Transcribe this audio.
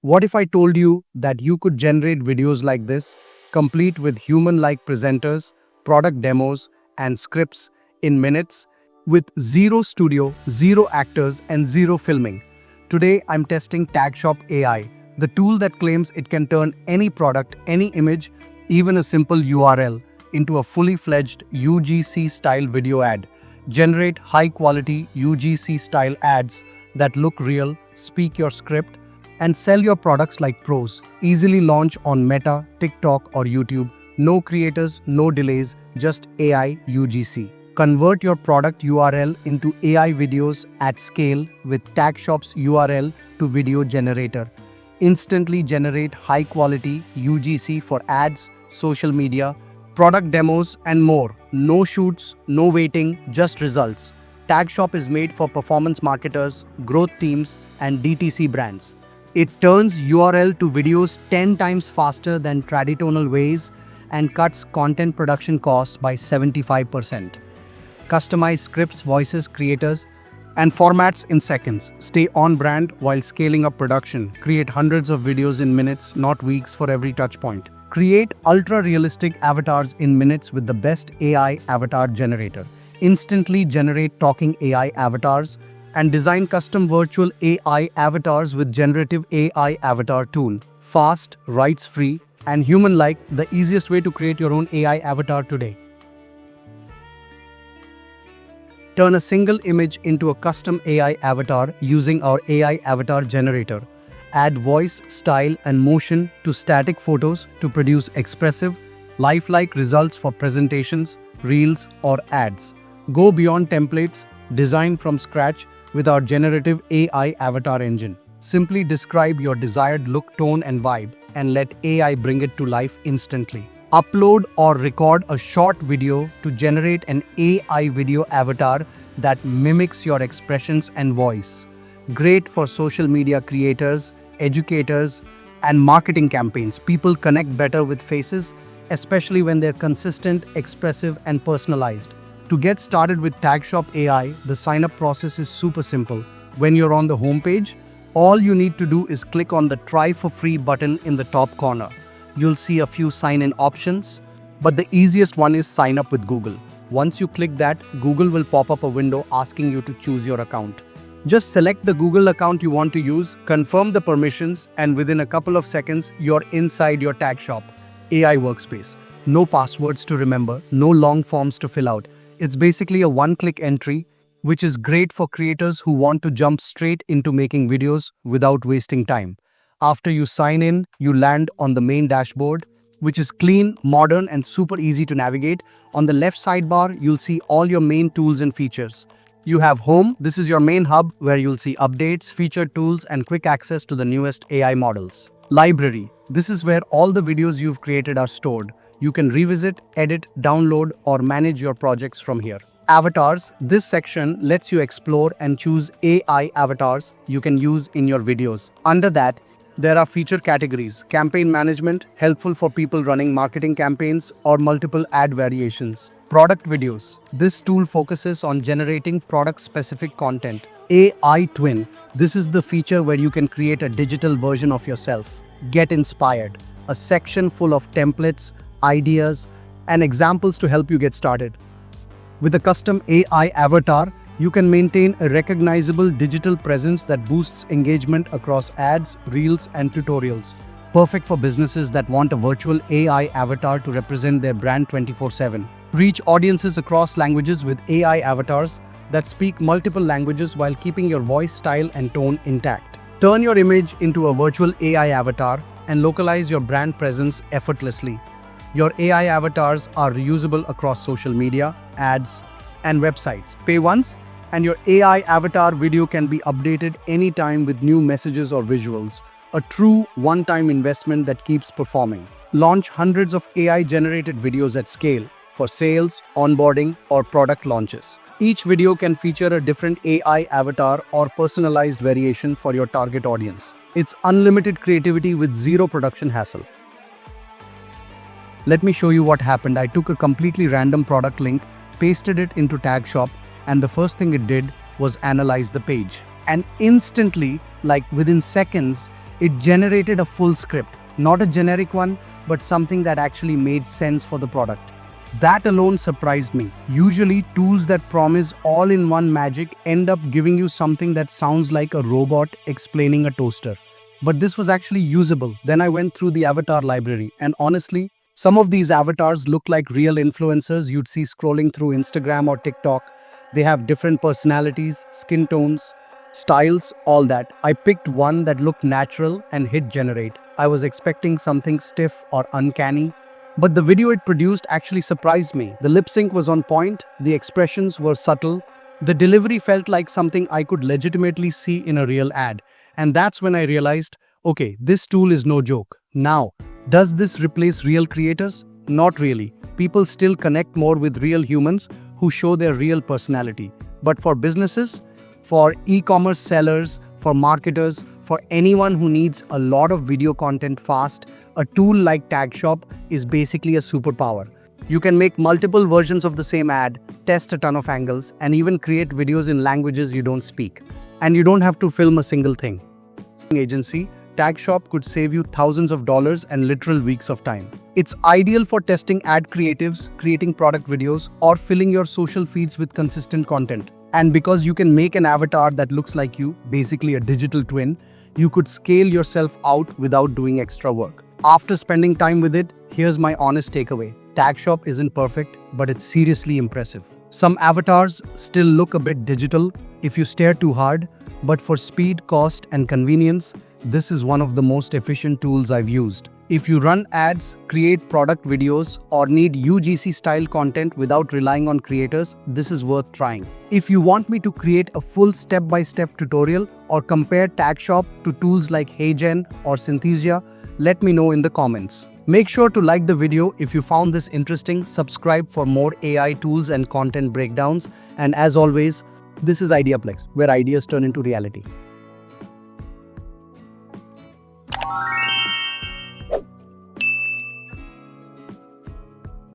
What if I told you that you could generate videos like this, complete with human-like presenters, product demos, and scripts in minutes, with zero studio, zero actors, and zero filming? Today, I'm testing Tagshop.ai, the tool that claims it can turn any product, any image, even a simple URL, into a fully fledged UGC-style video ad. Generate high-quality UGC-style ads that look real, speak your script, and sell your products like pros. Easily launch on Meta, TikTok, or YouTube. No creators, no delays, just AI UGC. Convert your product URL into AI videos at scale with Tagshop's URL to video generator. Instantly generate high-quality UGC for ads, social media, product demos, and more. No shoots, no waiting, just results. Tagshop is made for performance marketers, growth teams, and DTC brands. It turns URL to videos 10 times faster than traditional ways and cuts content production costs by 75%. Customize scripts, voices, creators, and formats in seconds. Stay on brand while scaling up production. Create hundreds of videos in minutes, not weeks, for every touchpoint. Create ultra-realistic avatars in minutes with the best AI avatar generator. Instantly generate talking AI avatars and design custom virtual AI avatars with generative AI avatar tool. Fast, rights-free, and human-like, the easiest way to create your own AI avatar today. Turn a single image into a custom AI avatar using our AI avatar generator. Add voice, style, and motion to static photos to produce expressive, lifelike results for presentations, reels, or ads. Go beyond templates, design from scratch with our generative AI avatar engine. Simply describe your desired look, tone, and vibe, and let AI bring it to life instantly. Upload or record a short video to generate an AI video avatar that mimics your expressions and voice. Great for social media creators, educators, and marketing campaigns. People connect better with faces, especially when they're consistent, expressive, and personalized. To get started with Tagshop.ai, the sign-up process is super simple. When you're on the homepage, all you need to do is click on the Try for Free button in the top corner. You'll see a few sign-in options, but the easiest one is sign up with Google. Once you click that, Google will pop up a window asking you to choose your account. Just select the Google account you want to use, confirm the permissions, and within a couple of seconds, you're inside your Tagshop AI workspace. No passwords to remember, no long forms to fill out. It's basically a one-click entry, which is great for creators who want to jump straight into making videos without wasting time. After you sign in, you land on the main dashboard, which is clean, modern, and super easy to navigate. On the left sidebar, you'll see all your main tools and features. You have Home. This is your main hub where you'll see updates, featured tools, and quick access to the newest AI models. Library. This is where all the videos you've created are stored. You can revisit, edit, download, or manage your projects from here. Avatars. This section lets you explore and choose AI avatars you can use in your videos. Under that, there are feature categories. Campaign management, helpful for people running marketing campaigns or multiple ad variations. Product videos. This tool focuses on generating product-specific content. AI Twin. This is the feature where you can create a digital version of yourself. Get inspired. A section full of templates, ideas, and examples to help you get started. With a custom AI avatar, you can maintain a recognizable digital presence that boosts engagement across ads, reels, and tutorials. Perfect for businesses that want a virtual AI avatar to represent their brand 24/7. Reach audiences across languages with AI avatars that speak multiple languages while keeping your voice, style, and tone intact. Turn your image into a virtual AI avatar and localize your brand presence effortlessly. Your AI avatars are reusable across social media, ads, and websites. Pay once, and your AI avatar video can be updated anytime with new messages or visuals. A true one-time investment that keeps performing. Launch hundreds of AI-generated videos at scale for sales, onboarding, or product launches. Each video can feature a different AI avatar or personalized variation for your target audience. It's unlimited creativity with zero production hassle. Let me show you what happened. I took a completely random product link, pasted it into Tagshop, and the first thing it did was analyze the page. And instantly, like within seconds, It generated a full script, not a generic one, but something that actually made sense for the product. That alone surprised me. Usually, tools that promise all-in-one magic end up giving you something that sounds like a robot explaining a toaster. But this was actually usable. Then I went through the avatar library, and honestly, some of these avatars look like real influencers you'd see scrolling through Instagram or TikTok. They have different personalities, skin tones, styles, all that. I picked one that looked natural and hit generate. I was expecting something stiff or uncanny, but the video it produced actually surprised me. The lip sync was on point, the expressions were subtle, the delivery felt like something I could legitimately see in a real ad. And that's when I realized, okay, this tool is no joke. Now, does this replace real creators? Not really. People still connect more with real humans who show their real personality. But for businesses, for e-commerce sellers, for marketers, for anyone who needs a lot of video content fast, a tool like Tagshop is basically a superpower. You can make multiple versions of the same ad, test a ton of angles, and even create videos in languages you don't speak. And you don't have to film a single thing. Agency, Tagshop could save you thousands of dollars and literal weeks of time. It's ideal for testing ad creatives, creating product videos, or filling your social feeds with consistent content. And because you can make an avatar that looks like you, basically a digital twin, you could scale yourself out without doing extra work. After spending time with it, here's my honest takeaway. Tagshop isn't perfect, but it's seriously impressive. Some avatars still look a bit digital if you stare too hard, but for speed, cost, and convenience, this is one of the most efficient tools I've used. If you run ads, create product videos, or need UGC style content without relying on creators, this is worth trying. If you want me to create a full step-by-step tutorial or compare Tagshop to tools like HeyGen or Synthesia, let me know in the comments. Make sure to like the video if you found this interesting, subscribe for more AI tools and content breakdowns, and as always, this is IdeaPlex, where ideas turn into reality.